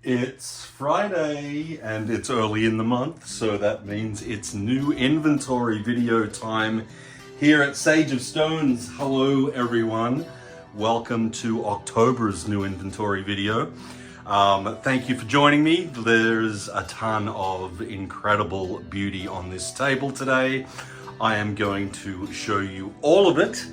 It's Friday and it's early in the month, so that means it's new inventory video time here at Sage of Stones. Hello everyone, welcome to October's new inventory video. Thank you for joining me. There's a ton of incredible beauty on this table today. I am going to show you all of it,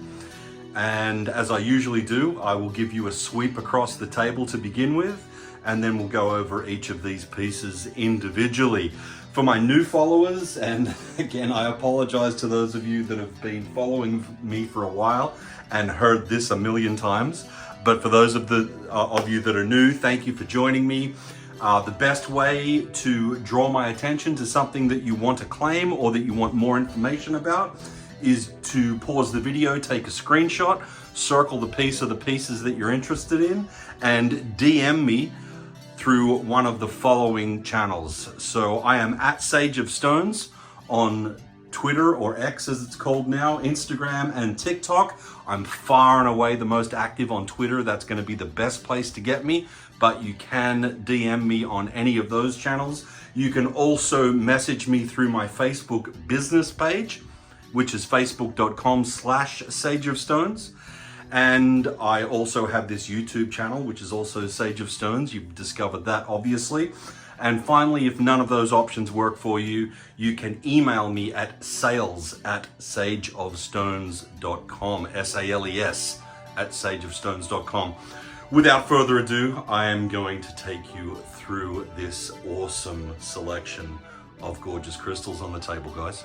and as I usually do, I will give you a sweep across the table to begin with, and then we'll go over each of these pieces individually. For my new followers, and again, I apologize to those of you that have been following me for a while and heard this a million times, but for those of you that are new, thank you for joining me. The best way to draw my attention to something that you want to claim or that you want more information about is to pause the video, take a screenshot, circle the piece or the pieces that you're interested in, and DM me through one of the following channels. So I am at Sage of Stones on Twitter, or X as it's called now, Instagram and TikTok. I'm far and away the most active on Twitter. That's going to be the best place to get me, but you can DM me on any of those channels. You can also message me through my Facebook business page, which is facebook.com/Sage of Stones. And I also have this YouTube channel, which is also Sage of Stones. You've discovered that, obviously. And finally, if none of those options work for you, you can email me at sales@sageofstones.com, SALES @sageofstones.com. Without further ado, I am going to take you through this awesome selection of gorgeous crystals on the table, guys.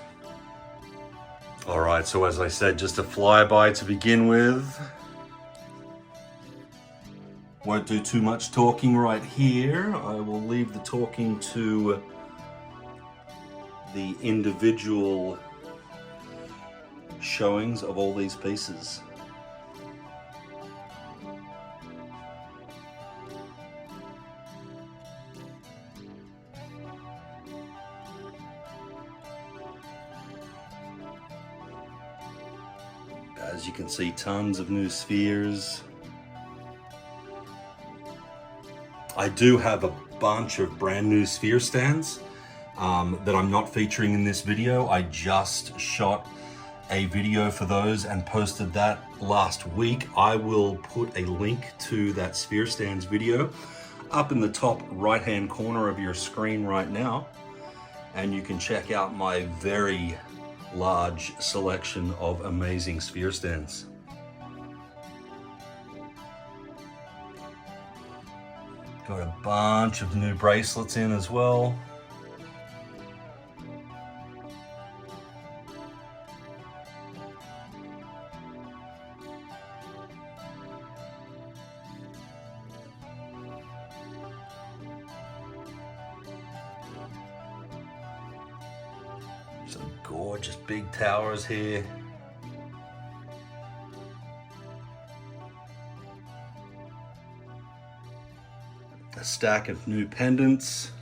All right, so as I said, just a flyby to begin with. Won't do too much talking right here. I will leave the talking to the individual showings of all these pieces. As you can see, tons of new spheres. I do have a bunch of brand new sphere stands that I'm not featuring in this video. I just shot a video for those and posted that last week. I will put a link to that sphere stands video up in the top right hand corner of your screen right now, and you can check out my very large selection of amazing sphere stands. Got a bunch of new bracelets in as well. Some gorgeous big towers here. A stack of new pendants.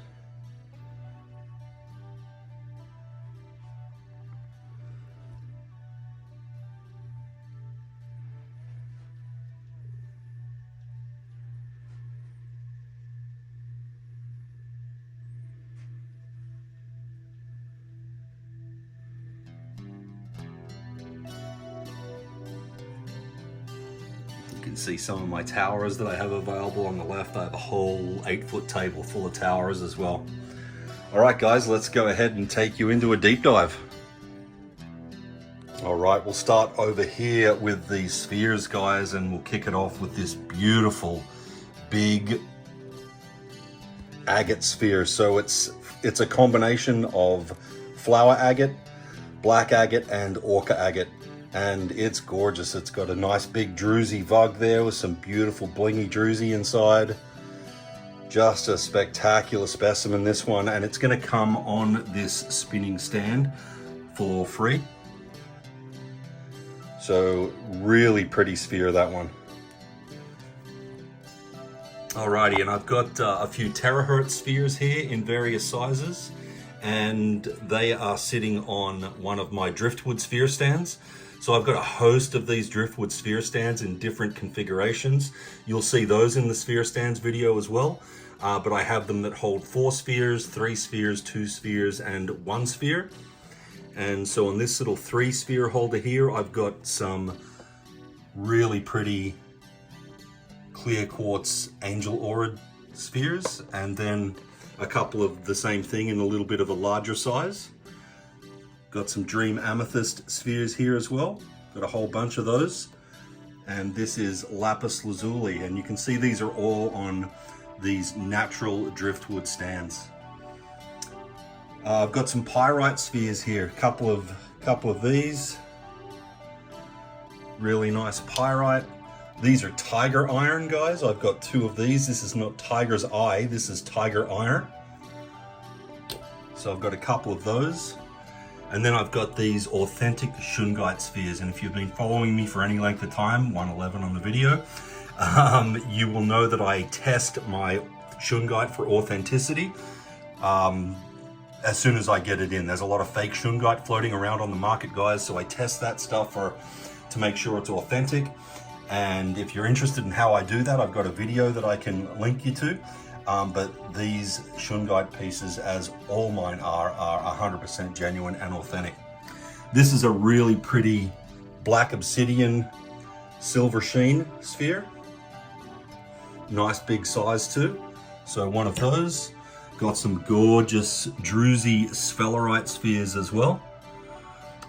You can see some of my towers that I have available on the left. I have a whole 8-foot table full of towers as well. All right, guys, let's go ahead and take you into a deep dive. All right, we'll start over here with these spheres, guys, and we'll kick it off with this beautiful, big agate sphere. So it's a combination of flower agate, black agate, and orca agate. And it's gorgeous. It's got a nice big druzy vug there with some beautiful blingy druzy inside. Just a spectacular specimen, this one, and it's going to come on this spinning stand for free. So really pretty sphere, that one. Alrighty, and I've got a few terahertz spheres here in various sizes, and they are sitting on one of my driftwood sphere stands. So I've got a host of these driftwood sphere stands in different configurations. You'll see those in the sphere stands video as well. But I have them that hold 4 spheres, 3 spheres, 2 spheres, and 1 sphere. And so on this little 3 sphere holder here, I've got some really pretty clear quartz angel aura spheres, and then a couple of the same thing in a little bit of a larger size. Got some dream amethyst spheres here as well. Got a whole bunch of those. And this is lapis lazuli, and you can see these are all on these natural driftwood stands. I've got some pyrite spheres here, a couple of these. Really nice pyrite. These are tiger iron, guys. I've got 2 of these. This is not tiger's eye, this is tiger iron. So I've got a couple of those. And then I've got these authentic shungite spheres. And if you've been following me for any length of time, 111 on the video, you will know that I test my shungite for authenticity as soon as I get it in. There's a lot of fake shungite floating around on the market, guys, so I test that stuff to make sure it's authentic. And if you're interested in how I do that, I've got a video that I can link you to. But these shungite pieces, as all mine are 100% genuine and authentic. This is a really pretty black obsidian silver sheen sphere. Nice big size too. So one of those. Got some gorgeous druzy sphelerite spheres as well.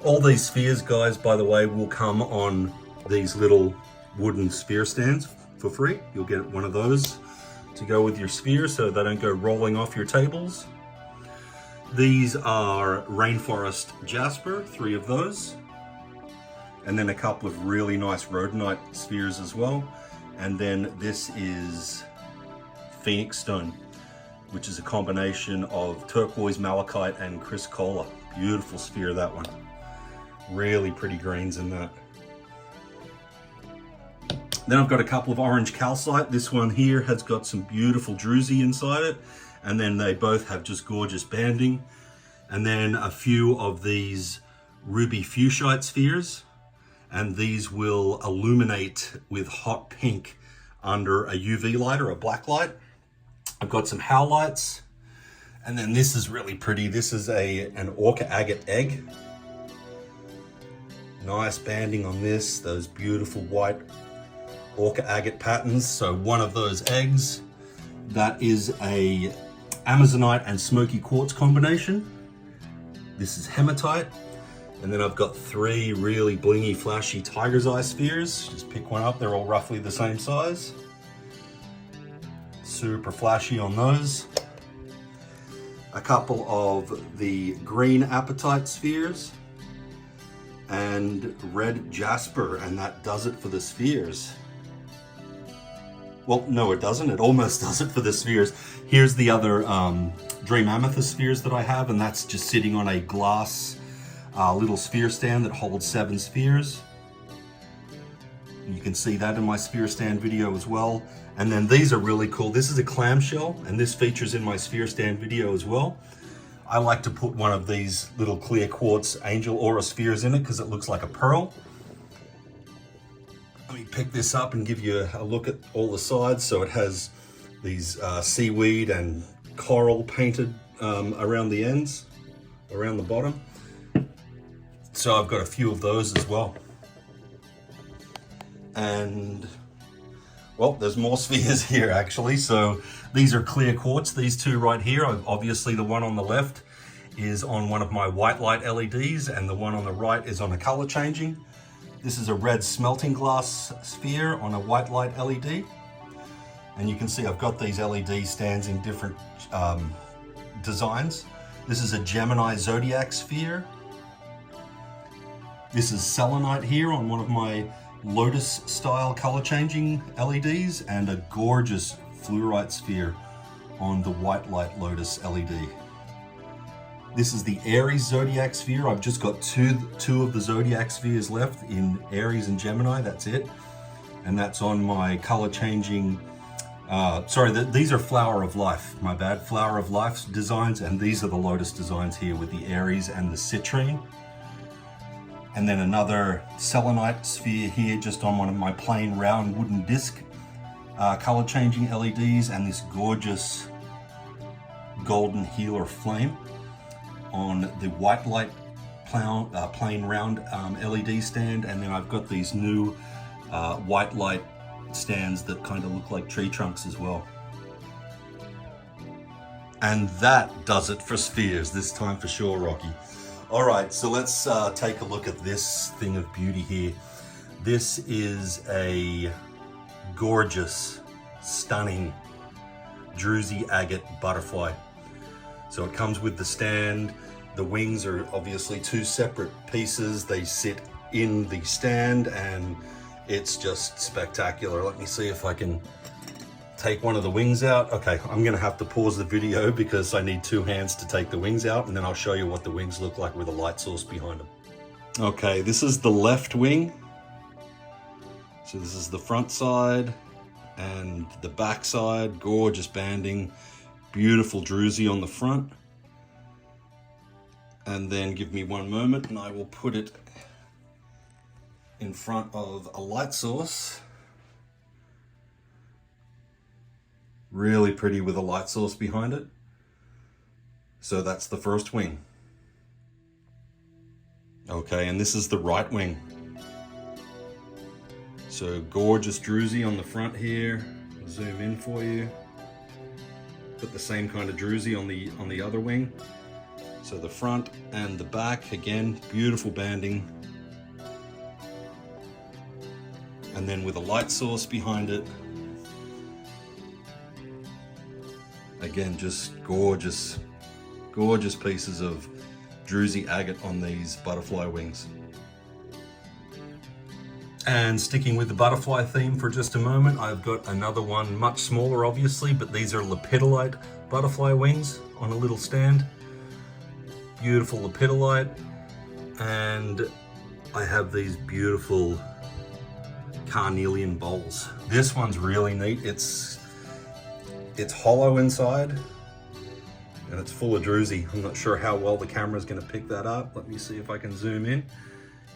All these spheres, guys, by the way, will come on these little wooden sphere stands for free. You'll get one of those to go with your sphere so they don't go rolling off your tables. These are rainforest jasper, 3 of those. And then a couple of really nice rhodonite spheres as well. And then this is phoenix stone, which is a combination of turquoise, malachite, and chrysocolla. Beautiful sphere, that one. Really pretty greens in that. Then I've got a couple of orange calcite. This one here has got some beautiful druzy inside it. And then they both have just gorgeous banding. And then a few of these ruby fuchsite spheres. And these will illuminate with hot pink under a UV light or a black light. I've got some howlites. And then this is really pretty. This is an orca agate egg. Nice banding on this, those beautiful white orca agate patterns. So one of those eggs, that is a amazonite and smoky quartz combination. This is hematite. And then I've got 3 really blingy, flashy tiger's eye spheres. Just pick one up, they're all roughly the same size. Super flashy on those. A couple of the green apatite spheres and red jasper, and that does it for the spheres. Well, no, it doesn't. It almost does it for the spheres. Here's the other dream amethyst spheres that I have, and that's just sitting on a glass little sphere stand that holds 7 spheres. You can see that in my sphere stand video as well. And then these are really cool. This is a clamshell, and this features in my sphere stand video as well. I like to put one of these little clear quartz angel aura spheres in it because it looks like a pearl. Let me pick this up and give you a look at all the sides. So it has these seaweed and coral painted around the ends, around the bottom. So I've got a few of those as well. And well, there's more spheres here actually. So these are clear quartz, these 2 right here. Obviously the one on the left is on one of my white light LEDs and the one on the right is on a color changing. This is a red smelting glass sphere on a white light LED. And you can see I've got these LED stands in different designs. This is a Gemini zodiac sphere. This is selenite here on one of my lotus style color changing LEDs, and a gorgeous fluorite sphere on the white light lotus LED. This is the Aries zodiac sphere. I've just got two of the zodiac spheres left in Aries and Gemini, that's it. And that's on my color changing, these are Flower of Life, my bad, Flower of Life designs, and these are the lotus designs here with the Aries and the citrine. And then another selenite sphere here just on one of my plain round wooden disc color changing LEDs, and this gorgeous golden healer flame on the white light plain round LED stand. And then I've got these new white light stands that kind of look like tree trunks as well. And that does it for spheres this time for sure, Rocky. All right, so let's take a look at this thing of beauty here. This is a gorgeous, stunning druzy agate butterfly. So it comes with the stand. The wings are obviously two separate pieces. They sit in the stand and it's just spectacular. Let me see if I can take one of the wings out. Okay, I'm gonna have to pause the video because I need two hands to take the wings out, and then I'll show you what the wings look like with a light source behind them. Okay, this is the left wing. So this is the front side and the back side. Gorgeous banding, beautiful druzy on the front. And then give me one moment and I will put it in front of a light source. Really pretty with a light source behind it. So that's the first wing. Okay, and this is the right wing. So gorgeous druzy on the front here. I'll zoom in for you. Put the same kind of druzy on the other wing. So the front and the back, again, beautiful banding. And then with a light source behind it. Again, just gorgeous, gorgeous pieces of druzy agate on these butterfly wings. And sticking with the butterfly theme for just a moment, I've got another one, much smaller obviously, but these are lepidolite butterfly wings on a little stand. Beautiful lepidolite. And I have these beautiful carnelian bowls. This one's really neat. It's hollow inside and it's full of druzy. I'm not sure how well the camera's going to pick that up. Let me see if I can zoom in.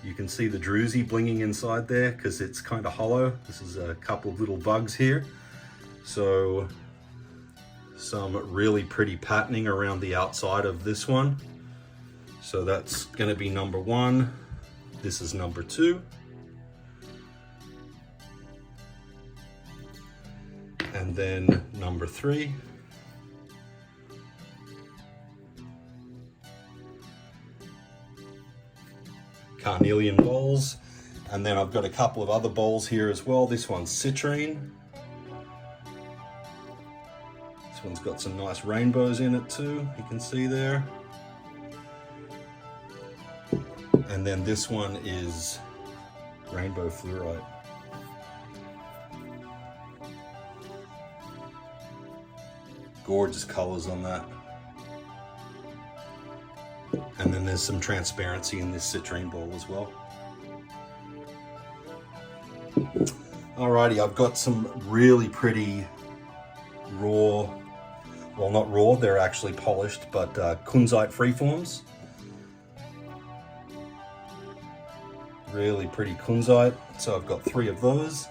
You can see the druzy blinging inside there because it's kind of hollow. This is a couple of little bugs here. So some really pretty patterning around the outside of this one. So that's going to be number one. This is number two. And then number three. Carnelian bowls. And then I've got a couple of other bowls here as well. This one's citrine. This one's got some nice rainbows in it too, you can see there. And then this one is rainbow fluorite. Gorgeous colors on that. And then there's some transparency in this citrine bowl as well. Alrighty, I've got some really pretty raw, well not raw, they're actually polished, but kunzite freeforms. Really pretty kunzite. So I've got three of those.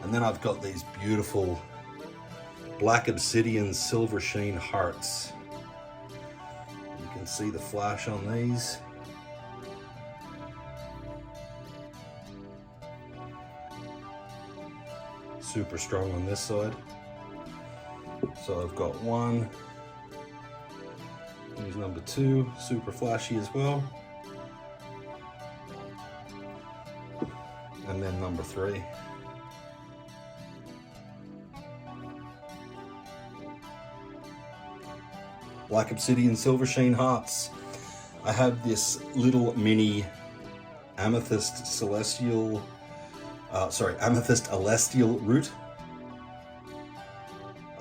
And then I've got these beautiful black obsidian silver sheen hearts. You can see the flash on these. Super strong on this side. So I've got one. Here's number two, super flashy as well. And then number three. Black obsidian silver sheen hearts. I have this little mini amethyst celestial, amethyst celestial root.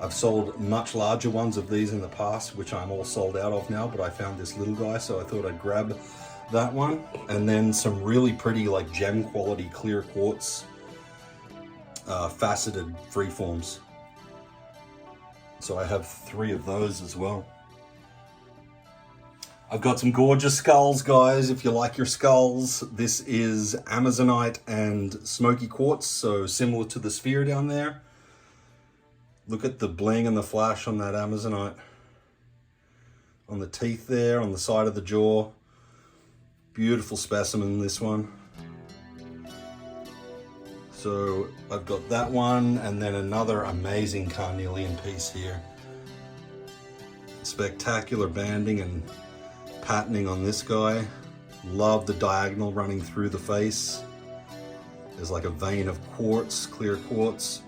I've sold much larger ones of these in the past, which I'm all sold out of now, but I found this little guy, so I thought I'd grab that one. And then some really pretty like gem quality clear quartz faceted freeforms. So I have three of those as well. I've got some gorgeous skulls, guys. If you like your skulls, this is Amazonite and smoky quartz, so similar to the sphere down there. Look at the bling and the flash on that Amazonite. On the teeth there, on the side of the jaw. Beautiful specimen, this one. So I've got that one, and then another amazing carnelian piece here. Spectacular banding and patterning on this guy. Love the diagonal running through the face. There's like a vein of quartz, clear quartz.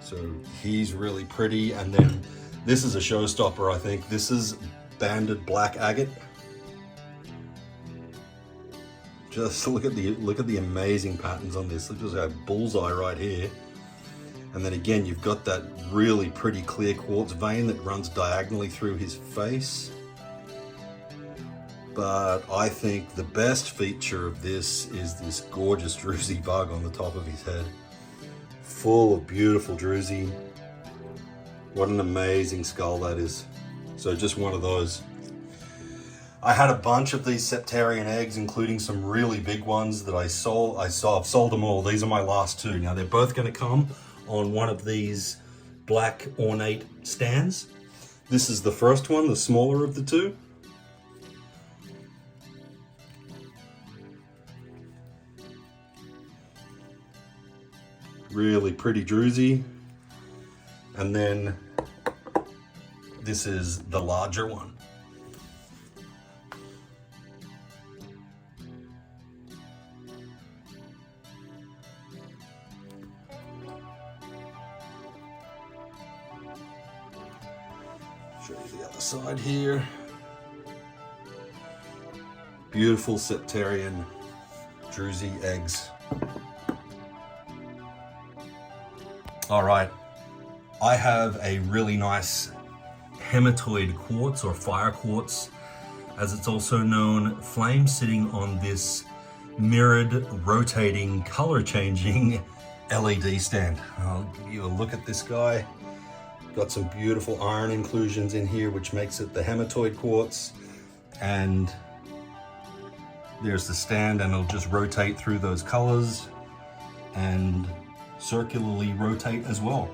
So he's really pretty. And then this is a showstopper, I think. This is banded black agate. Just look at the amazing patterns on this. Look at that bullseye right here. And then again, you've got that really pretty clear quartz vein that runs diagonally through his face. But I think the best feature of this is this gorgeous druzy bug on the top of his head. Full of beautiful druzy. What an amazing skull that is. So just one of those. I had a bunch of these septarian eggs, including some really big ones that I sold. I've sold them all. These are my last two. Now they're both going to come on one of these black ornate stands. This is the first one, the smaller of the two. Really pretty druzy. And then this is the larger one. Show you the other side here. Beautiful septarian druzy eggs. All right, I have a really nice hematoid quartz, or fire quartz, as it's also known, flame sitting on this mirrored, rotating, color changing LED stand. I'll give you a look at this guy. Got some beautiful iron inclusions in here, which makes it the hematoid quartz. And there's the stand, and it'll just rotate through those colors and circularly rotate as well.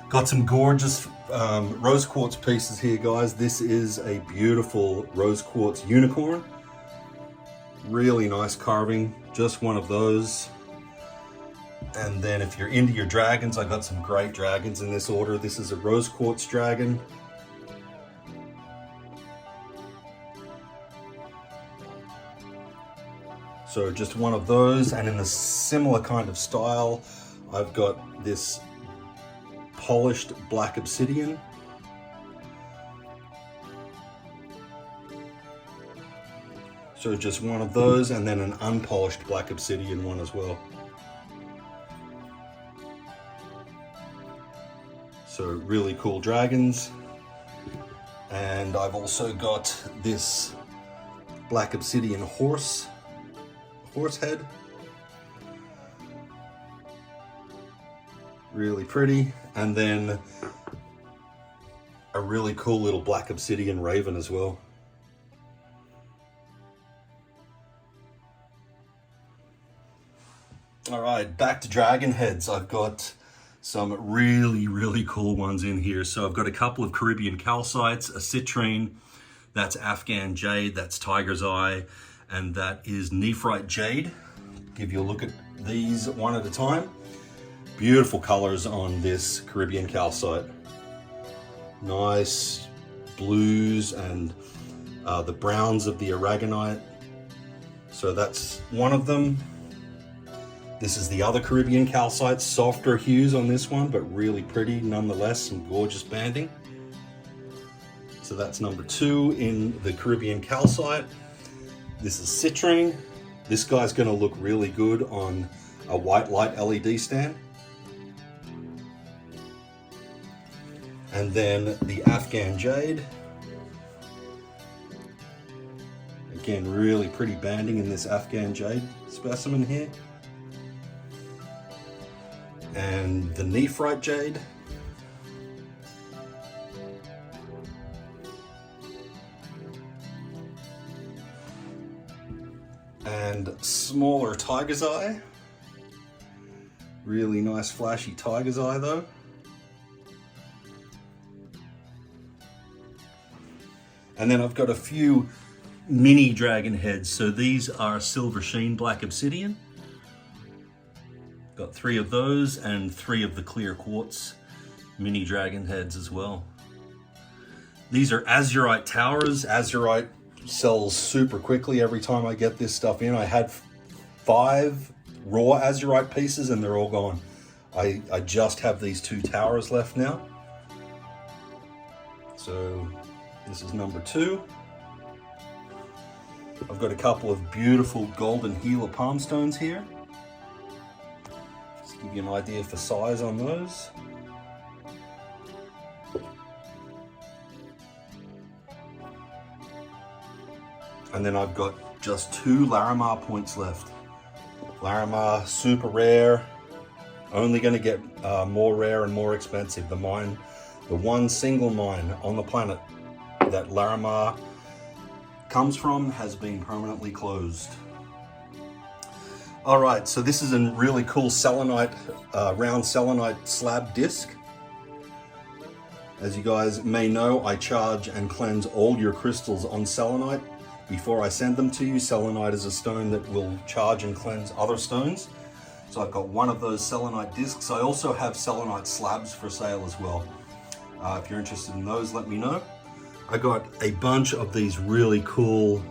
Got some gorgeous rose quartz pieces here, guys. This is a beautiful rose quartz unicorn. Really nice carving, just one of those. And then if you're into your dragons, I got some great dragons in this order. This is a rose quartz dragon. So just one of those, and in a similar kind of style, I've got this polished black obsidian. So just one of those, and then an unpolished black obsidian one as well. So really cool dragons. And I've also got this black obsidian horse head. Really pretty. And then a really cool little black obsidian raven as well. All right, back to dragon heads. I've got some really cool ones in here. So I've got a couple of Caribbean calcites, a citrine, that's Afghan jade, that's tiger's eye, and that is nephrite jade. Give you a look at these one at a time. Beautiful colors on this Caribbean calcite. Nice blues and the browns of the aragonite. So that's one of them. This is the other Caribbean calcite, softer hues on this one, but really pretty nonetheless, some gorgeous banding. So that's number 2 in the Caribbean calcite. This is citrine. This guy's gonna look really good on a white light LED stand. And then the Afghan jade. Again, really pretty banding in this Afghan jade specimen here. And the nephrite jade. and smaller tiger's eye. Really nice flashy tiger's eye though. And then I've got a few mini dragon heads. So these are silver sheen black obsidian. Got 3 of those and 3 of the clear quartz mini dragon heads as well. These are azurite towers. Azurite sells super quickly every time I get this stuff in. I had 5 raw azurite pieces and they're all gone. I just have these 2 towers left now. So this is number 2. I've got a couple of beautiful golden Gila palm stones here. Just give you an idea for size on those. And then I've got just 2 Larimar points left. Larimar, super rare, only going to get more rare and more expensive. The one single mine on the planet that Larimar comes from has been permanently closed. All right, so this is a really cool selenite, round selenite slab disc. As you guys may know, I charge and cleanse all your crystals on selenite before I send them to you. Selenite is a stone that will charge and cleanse other stones. So I've got 1 of those selenite discs. I also have selenite slabs for sale as well. If you're interested in those, let me know. I got a bunch of these really cool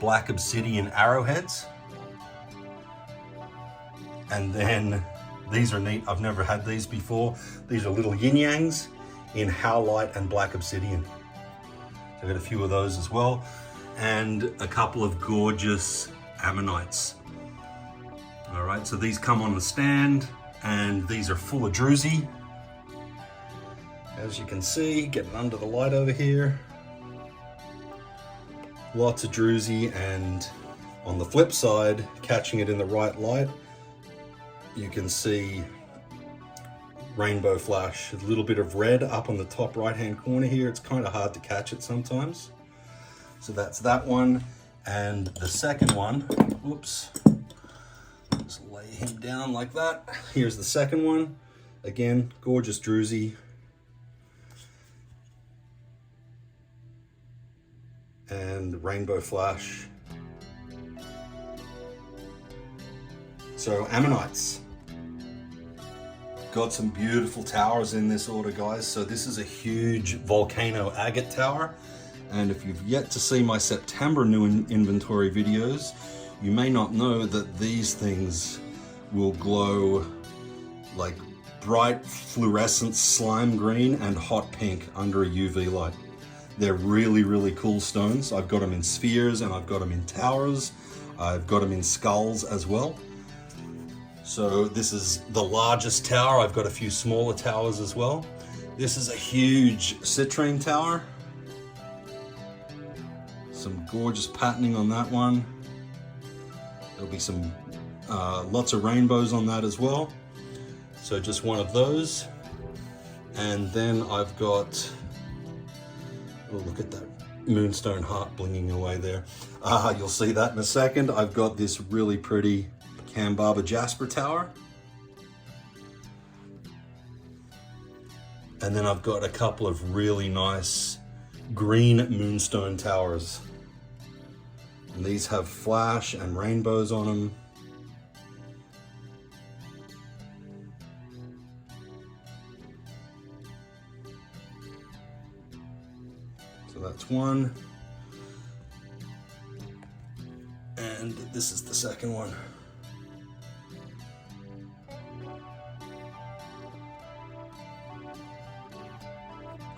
black obsidian arrowheads. And then these are neat. I've never had these before. These are little yin-yangs in howlite and black obsidian. So I got a few of those as well, and a couple of gorgeous ammonites. All right, so these come on the stand, and these are full of druzy. As you can see, getting under the light over here. Lots of druzy, and on the flip side, catching it in the right light, you can see rainbow flash, a little bit of red up on the top right hand corner here. It's kind of hard to catch it sometimes. So that's that one. And the second one, whoops, just lay him down like that. Here's the second one. Again, gorgeous druzy. And rainbow flash. So ammonites. Got some beautiful towers in this order, guys. So this is a huge volcano agate tower. And if you've yet to see my September new inventory videos, you may not know that these things will glow like bright fluorescent slime green and hot pink under a UV light. They're really, really cool stones. I've got them in spheres and I've got them in towers. I've got them in skulls as well. So this is the largest tower. I've got a few smaller towers as well. This is a huge citrine tower. Some gorgeous patterning on that one. There'll be some lots of rainbows on that as well. So just one of those. And then I've got, oh, look at that moonstone heart blinging away there. You'll see that in a second. I've got this really pretty Kambaba Jasper tower. And then I've got a couple of really nice green moonstone towers. And these have flash and rainbows on them. So that's one. And this is the second one.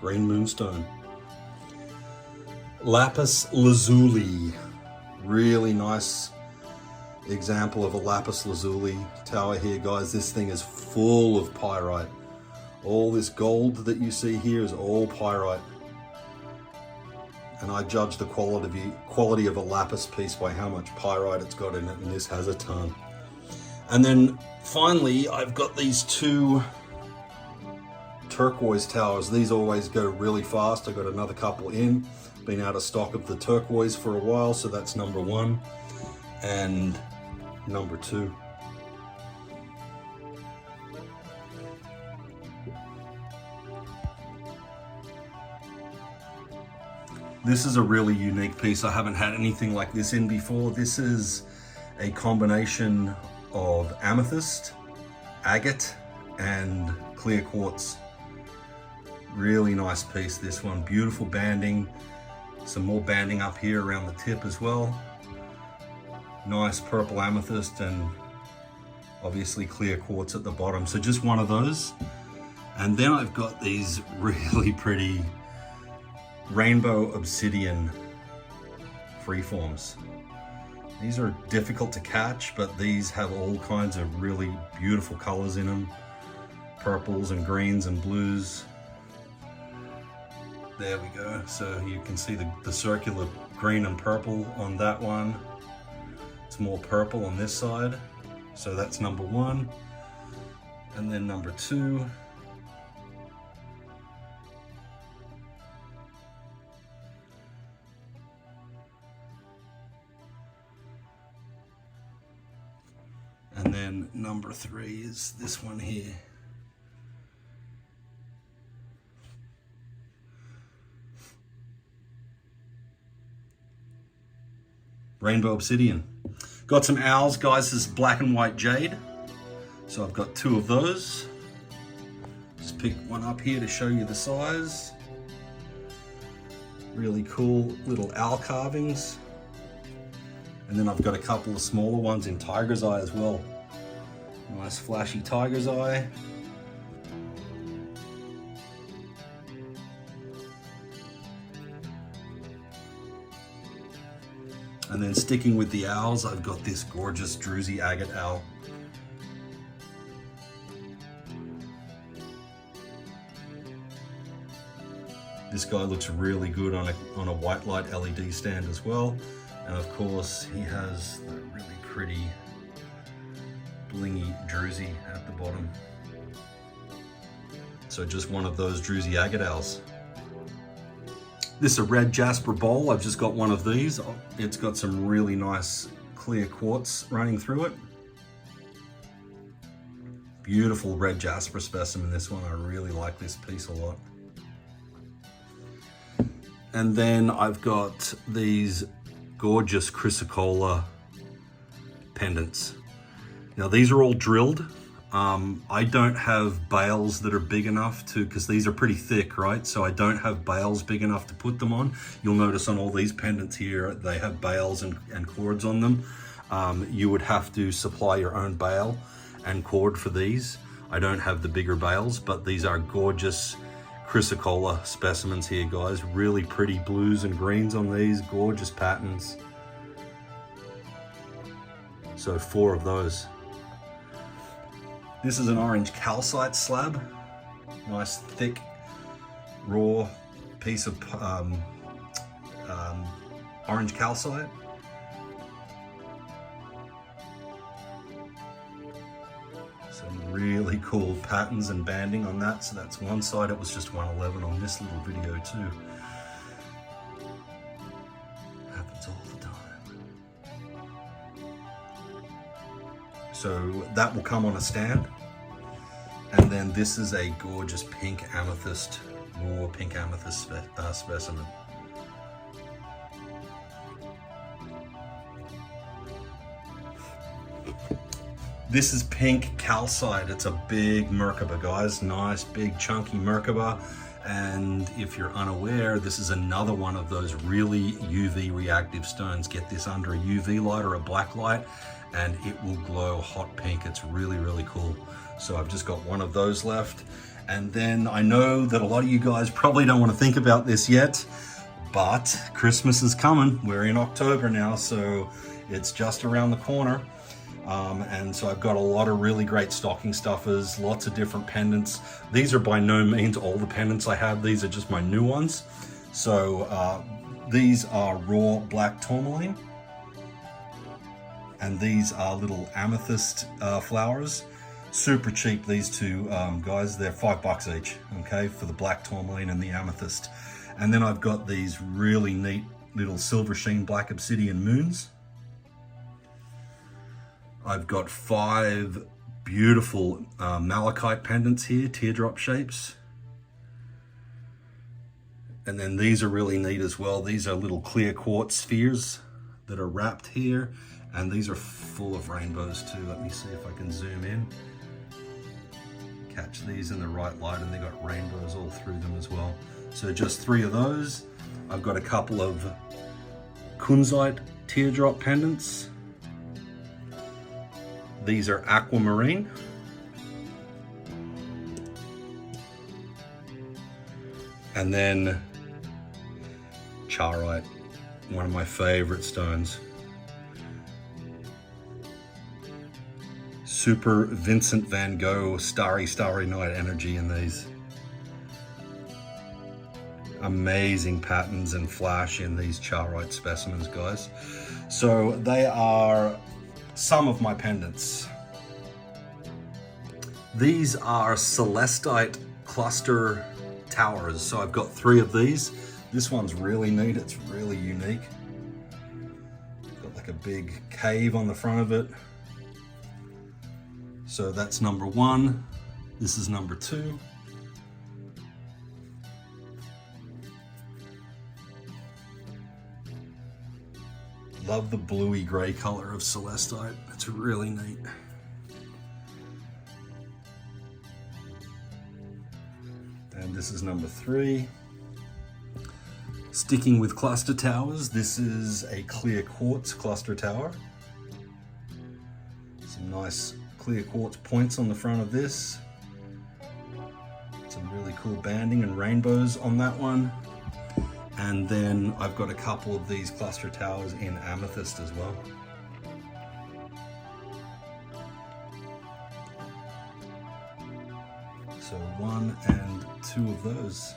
Green moonstone. Lapis lazuli. Really nice example of a lapis lazuli tower here, guys. This thing is full of pyrite. All this gold that you see here is all pyrite. And I judge the quality of a lapis piece by how much pyrite it's got in it, and this has a ton. And then finally, I've got these 2 turquoise towers. These always go really fast. I got another couple in. Been out of stock of the turquoise for a while, so that's number 1 and number 2. This is a really unique piece. I haven't had anything like this in before. This is a combination of amethyst, agate, and clear quartz. Really nice piece, this one. Beautiful banding. Some more banding up here around the tip as well. Nice purple amethyst and obviously clear quartz at the bottom. So just one of those. And then I've got these really pretty rainbow obsidian freeforms. These are difficult to catch, but these have all kinds of really beautiful colors in them. Purples and greens and blues. There we go. So you can see the circular green and purple on that one. It's more purple on this side. So that's number 1. And then number 2. And then number 3 is this one here. Rainbow obsidian. Got some owls, guys. This is black and white jade. So I've got 2 of those. Just pick one up here to show you the size. Really cool little owl carvings. And then I've got a couple of smaller ones in tiger's eye as well. Nice flashy tiger's eye. And then sticking with the owls, I've got this gorgeous druzy agate owl. This guy looks really good on a white light LED stand as well. And of course, he has the really pretty blingy druzy at the bottom. So just one of those druzy agate owls. This is a red jasper bowl. I've just got one of these. It's got some really nice clear quartz running through it. Beautiful red jasper specimen, this one. I really like this piece a lot. And then I've got these gorgeous chrysocolla pendants. Now these are all drilled. I don't have bales that are big enough to, because these are pretty thick, right? So I don't have bales big enough to put them on. You'll notice on all these pendants here, they have bales and cords on them. You would have to supply your own bale and cord for these. I don't have the bigger bales, but these are gorgeous chrysocolla specimens here, guys. Really pretty blues and greens on these, gorgeous patterns. So 4 of those. This is an orange calcite slab. Nice thick, raw piece of orange calcite. Some really cool patterns and banding on that. So that's one side. It was just 111 on this little video too. Happens all the time. So that will come on a stand. And then this is a gorgeous pink amethyst, raw pink amethyst specimen. This is pink calcite. It's a big Merkaba, guys. Nice, big, chunky Merkaba. And if you're unaware, this is another one of those really UV reactive stones. Get this under a UV light or a black light, and it will glow hot pink. It's really, really cool. So I've just got one of those left. And then I know that a lot of you guys probably don't want to think about this yet, but Christmas is coming. We're in October now, so it's just around the corner. And so I've got a lot of really great stocking stuffers, lots of different pendants. These are by no means all the pendants I have. These are just my new ones. So these are raw black tourmaline. And these are little amethyst flowers. Super cheap, these two guys. They're $5 each, okay, for the black tourmaline and the amethyst. And then I've got these really neat little silver sheen black obsidian moons. I've got 5 beautiful malachite pendants here, teardrop shapes. And then these are really neat as well. These are little clear quartz spheres that are wrapped here. And these are full of rainbows too. Let me see if I can zoom in. Catch these in the right light, and they got rainbows all through them as well. So just 3 of those. I've got a couple of kunzite teardrop pendants. These are aquamarine. And then charoite, one of my favorite stones. Super Vincent van Gogh, starry night energy in these. Amazing patterns and flash in these charoite specimens, guys. So they are some of my pendants. These are celestite cluster towers. So I've got 3 of these. This one's really neat, it's really unique. Got like a big cave on the front of it. So that's number 1. This is number 2. Love the bluey gray color of celestite. It's really neat. And this is number 3. Sticking with cluster towers, this is a clear quartz cluster tower. Some nice clear quartz points on the front of this. Some really cool banding and rainbows on that one. And then I've got a couple of these cluster towers in amethyst as well. So 1 and 2 of those.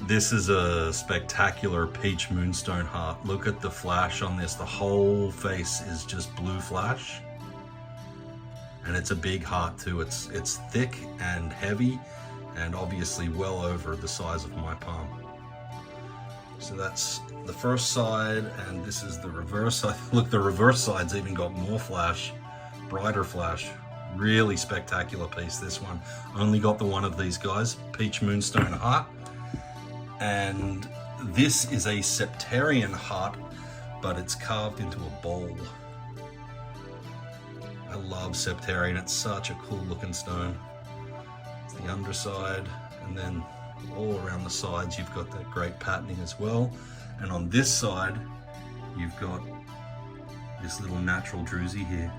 This is a spectacular peach moonstone heart. Look at the flash on this. The whole face is just blue flash. And it's a big heart too. It's thick and heavy and obviously well over the size of my palm. So that's the first side, and this is the reverse side. Look, the reverse side's even got more flash, brighter flash. Really spectacular piece, this one. Only got the one of these guys, peach moonstone heart. And this is a septarian heart, but it's carved into a bowl. I love septarian, it's such a cool looking stone. It's the underside, and then all around the sides you've got that great patterning as well. And on this side, you've got this little natural druzy here.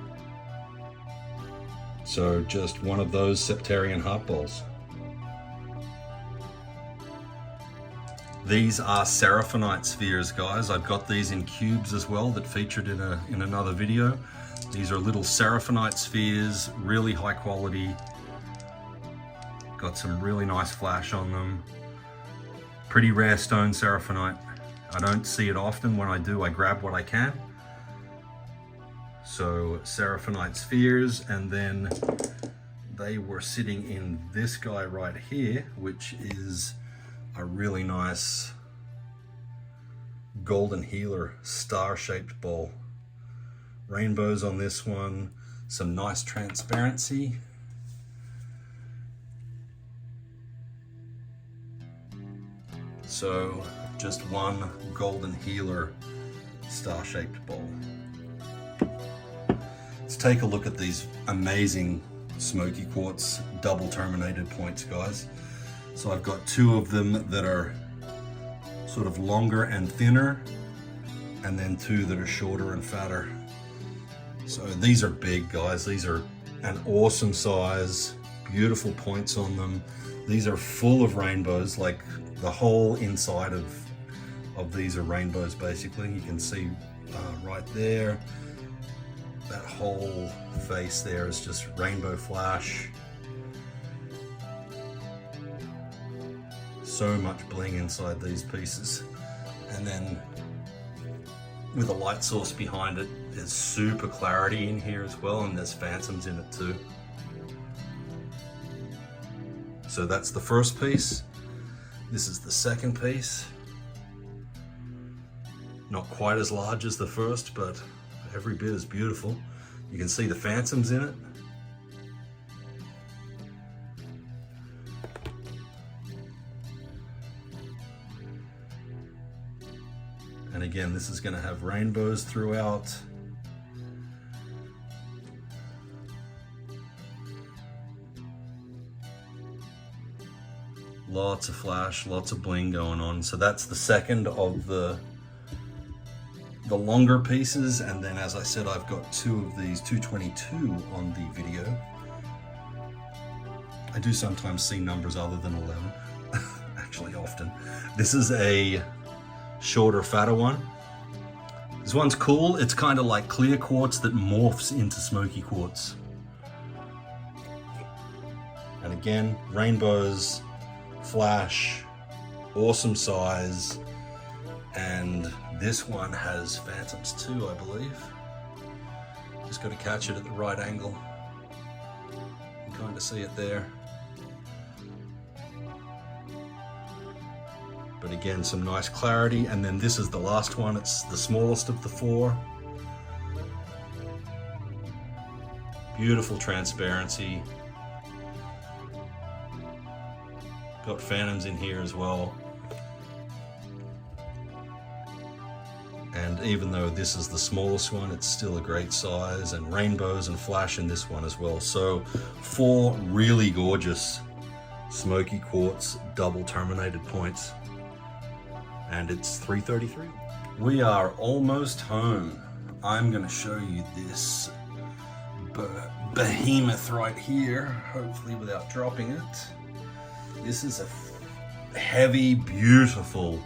So just one of those septarian heart bowls. These are seraphinite spheres, guys. I've got these in cubes as well that featured in another video. These are little seraphinite spheres, really high quality. Got some really nice flash on them. Pretty rare stone seraphinite. I don't see it often. When I do, I grab what I can. So seraphinite spheres, and then they were sitting in this guy right here, which is a really nice golden healer star-shaped bowl. Rainbows on this one, some nice transparency. So just one golden healer star-shaped bowl. Let's take a look at these amazing smoky quartz double terminated points, guys. So I've got 2 of them that are sort of longer and thinner, and then 2 that are shorter and fatter. So these are big, guys. These are an awesome size, beautiful points on them. These are full of rainbows, like the whole inside of these are rainbows basically. You can see right there, that whole face there is just rainbow flash. So much bling inside these pieces. And then with a light source behind it. There's super clarity in here as well, and there's phantoms in it too. So that's the first piece. This is the second piece. Not quite as large as the first, but every bit as beautiful. You can see the phantoms in it. And again, this is going to have rainbows throughout. Lots of flash, lots of bling going on. So that's the second of the longer pieces. And then, as I said, I've got two of these 222 on the video. I do sometimes see numbers other than 11, actually often. This is a shorter, fatter one. This one's cool. It's kind of like clear quartz that morphs into smoky quartz. And again, rainbows, flash, awesome size. And this one has phantoms too, I believe. Just got to catch it at the right angle. You can kind of see it there. But again, some nice clarity. And then this is the last one. It's the smallest of the four. Beautiful transparency. Got phantoms in here as well. And even though this is the smallest one, it's still a great size, and rainbows and flash in this one as well. So 4 really gorgeous smoky quartz double terminated points. And it's $333. We are almost home. I'm gonna show you this behemoth right here, hopefully without dropping it. This is a heavy, beautiful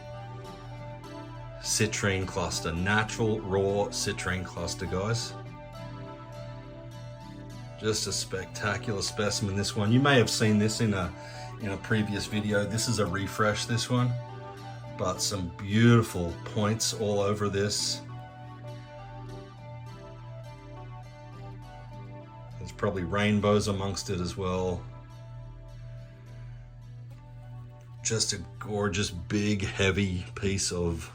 citrine cluster, natural raw citrine cluster, guys. Just a spectacular specimen, this one. You may have seen this in a previous video. This is a refresh, this one. But some beautiful points all over this. There's probably rainbows amongst it as well. Just a gorgeous, big, heavy piece of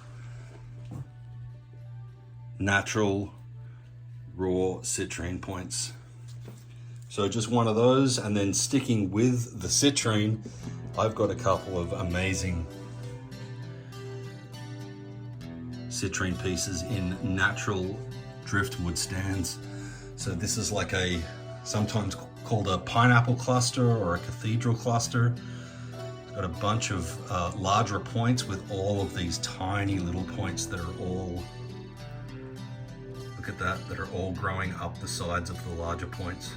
natural raw citrine points. So just one of those, and then sticking with the citrine, I've got a couple of amazing citrine pieces in natural driftwood stands. So this is like a, sometimes called a pineapple cluster or a cathedral cluster. It's got a bunch of larger points with all of these tiny little points that are all, look at that are all growing up the sides of the larger points.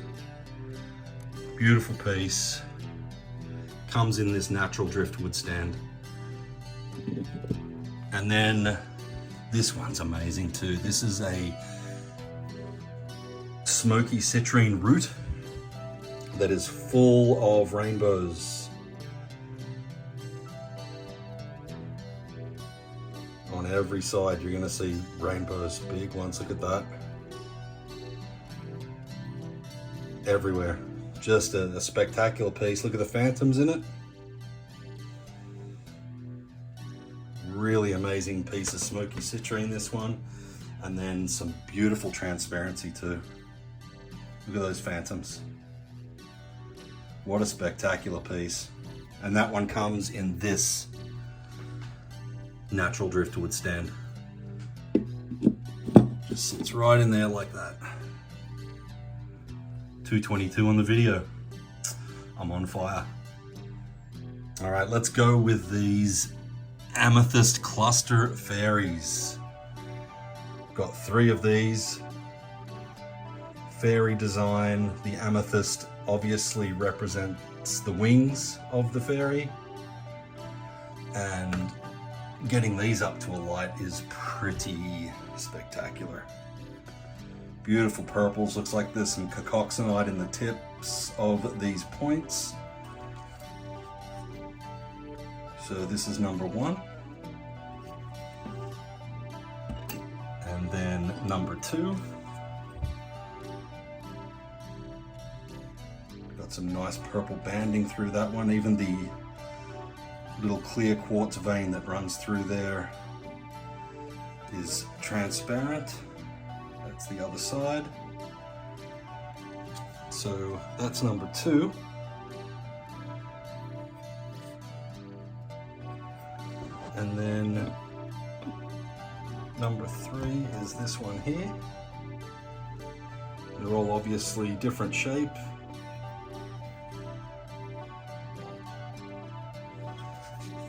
Beautiful piece. Comes in this natural driftwood stand. And then this one's amazing too. This is a smoky citrine root that is full of rainbows. On every side you're gonna see rainbows, big ones, look at that. Everywhere. Just a spectacular piece. Look at the phantoms in it. Really amazing piece of smoky citrine, this one. And then some beautiful transparency too. Look at those phantoms. What a spectacular piece. And that one comes in this natural driftwood stand. Just sits right in there like that. 222 on the video. I'm on fire. All right, let's go with these amethyst cluster fairies. Got 3 of these. Fairy design. The amethyst obviously represents the wings of the fairy. And getting these up to a light is pretty spectacular. Beautiful purples. Looks like there's some cacoxenite in the tips of these points. So this is number 1. then number 2. Got some nice purple banding through that one. Even the little clear quartz vein that runs through there is transparent. That's the other side. So that's number 2. And then number 3 is this one here. They're all obviously different shape.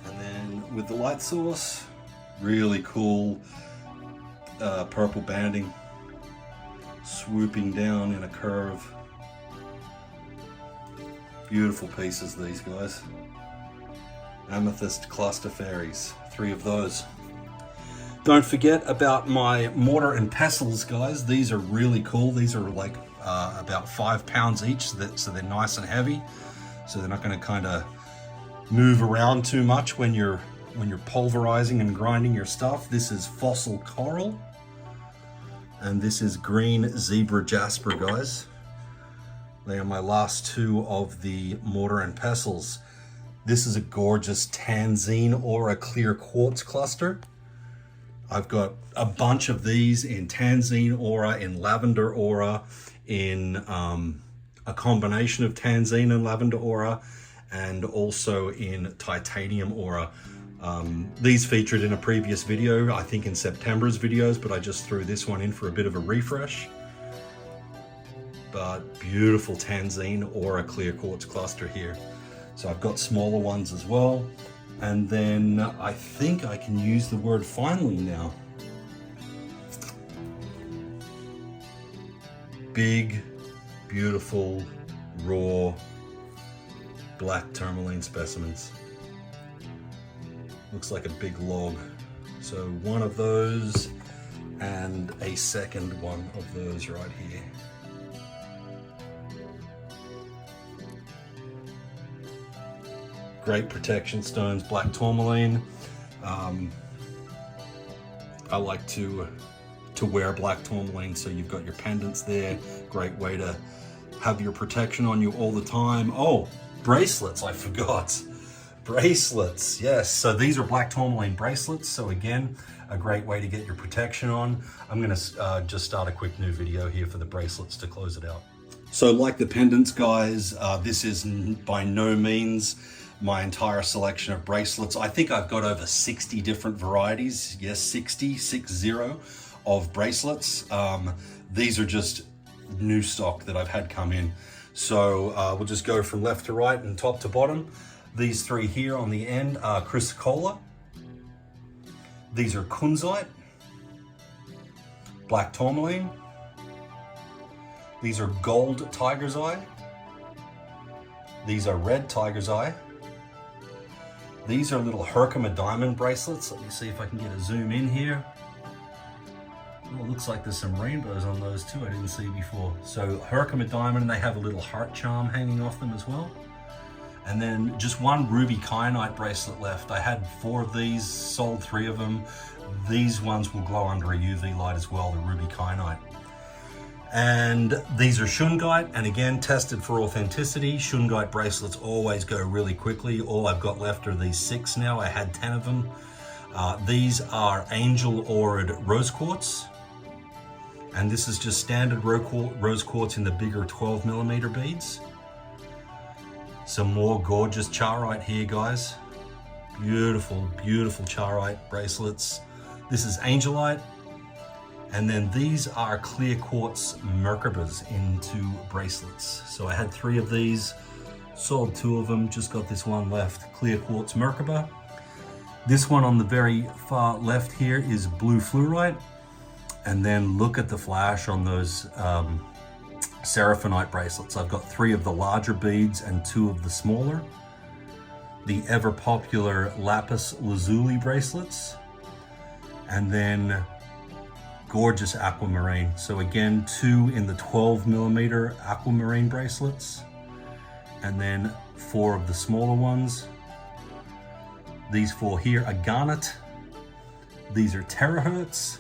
And then with the light source, really cool purple banding swooping down in a curve. Beautiful pieces, these guys. Amethyst cluster fairies, 3 of those. Don't forget about my mortar and pestles, guys. These are really cool. These are like about 5 pounds each, so they're nice and heavy. So they're not going to kind of move around too much when you're pulverizing and grinding your stuff. This is fossil coral, and this is green zebra jasper, guys. They are my last 2 of the mortar and pestles. This is a gorgeous Tanzine aura clear quartz cluster. I've got a bunch of these in Tanzine aura, in lavender aura, in a combination of Tanzine and lavender aura, and also in titanium aura. These featured in a previous video, I think in September's videos, but I just threw this one in for a bit of a refresh. But beautiful Tanzine aura clear quartz cluster here. So I've got smaller ones as well. And then I think I can use the word finally now. Big, beautiful, raw, black tourmaline specimens. Looks like a big log. So one of those and a second one of those right here. Great protection stones, black tourmaline. I like to wear black tourmaline, so you've got your pendants there. Great way to have your protection on you all the time. Oh, bracelets, I forgot. Bracelets, yes. So these are black tourmaline bracelets. So again, a great way to get your protection on. I'm gonna just start a quick new video here for the bracelets to close it out. So like the pendants, guys, this is by no means my entire selection of bracelets. I think I've got over 60 different varieties. Yes, 60 of bracelets. These are just new stock that I've had come in. So we'll just go from left to right and top to bottom. These 3 here on the end are chrysocolla. These are kunzite, black tourmaline. These are gold tiger's eye. These are red tiger's eye. These are little Herkimer diamond bracelets. Let me see if I can get a zoom in here. Oh, it looks like there's some rainbows on those too, I didn't see before. So Herkimer diamond, and they have a little heart charm hanging off them as well. And then just one ruby kyanite bracelet left. I had 4 of these, sold 3 of them. These ones will glow under a UV light as well, the ruby kyanite. And these are shungite, and again, tested for authenticity. Shungite bracelets always go really quickly. All I've got left are these 6 now. I had 10 of them. These are angel aurid rose quartz. And this is just standard rose quartz in the bigger 12mm beads. Some more gorgeous charoite here, guys. Beautiful, beautiful charoite bracelets. This is angelite. And then these are clear quartz Merkabas into bracelets. So I had 3 of these, sold 2 of them, just got this one left, clear quartz Merkaba. This one on the very far left here is blue fluorite. And then look at the flash on those seraphinite bracelets. I've got 3 of the larger beads and 2 of the smaller. The ever popular lapis lazuli bracelets. And then gorgeous aquamarine. So again, 2 in the 12mm aquamarine bracelets, and then 4 of the smaller ones. These 4 here are garnet. These are terahertz.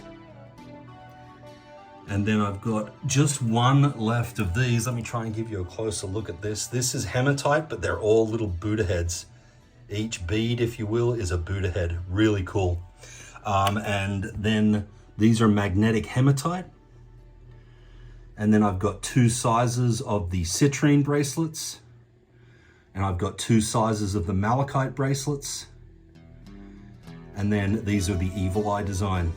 And then I've got just one left of these. Let me try and give you a closer look at this. This is hematite, but they're all little Buddha heads. Each bead, if you will, is a Buddha head. Really cool. And then these are magnetic hematite. And then I've got 2 sizes of the citrine bracelets. And I've got 2 sizes of the malachite bracelets. And then these are the evil eye design.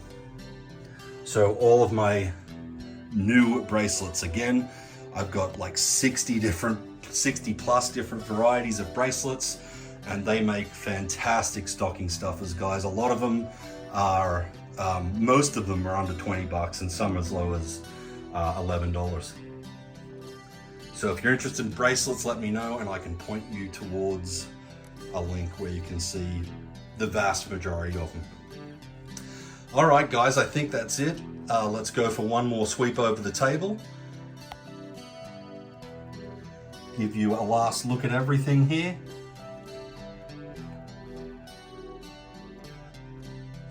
So all of my new bracelets, again, I've got like 60 plus different varieties of bracelets, and they make fantastic stocking stuffers, guys. A lot of them are, most of them are under 20 bucks and some as low as $11. So if you're interested in bracelets, let me know and I can point you towards a link where you can see the vast majority of them. All right, guys, I think that's it. Let's go for one more sweep over the table. Give you a last look at everything here.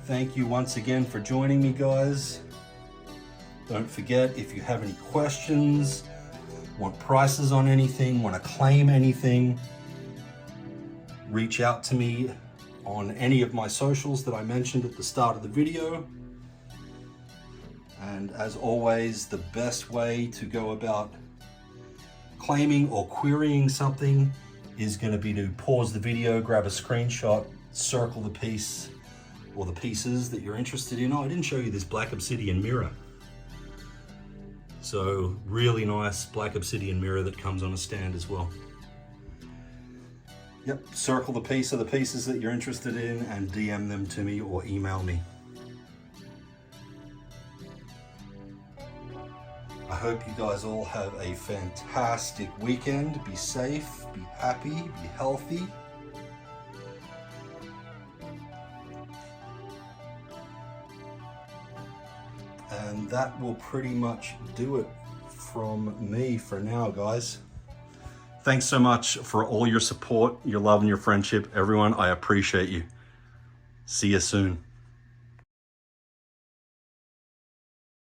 Thank you once again for joining me, guys. Don't forget, if you have any questions, want prices on anything, want to claim anything, reach out to me on any of my socials that I mentioned at the start of the video. And as always, the best way to go about claiming or querying something is going to be to pause the video, grab a screenshot, circle the piece or the pieces that you're interested in. Oh, I didn't show you this black obsidian mirror. So really nice black obsidian mirror that comes on a stand as well. Yep, circle the piece of the pieces that you're interested in and DM them to me or email me. I hope you guys all have a fantastic weekend. Be safe, be happy, be healthy. And that will pretty much do it from me for now, guys. Thanks so much for all your support, your love, and your friendship. Everyone, I appreciate you. See you soon.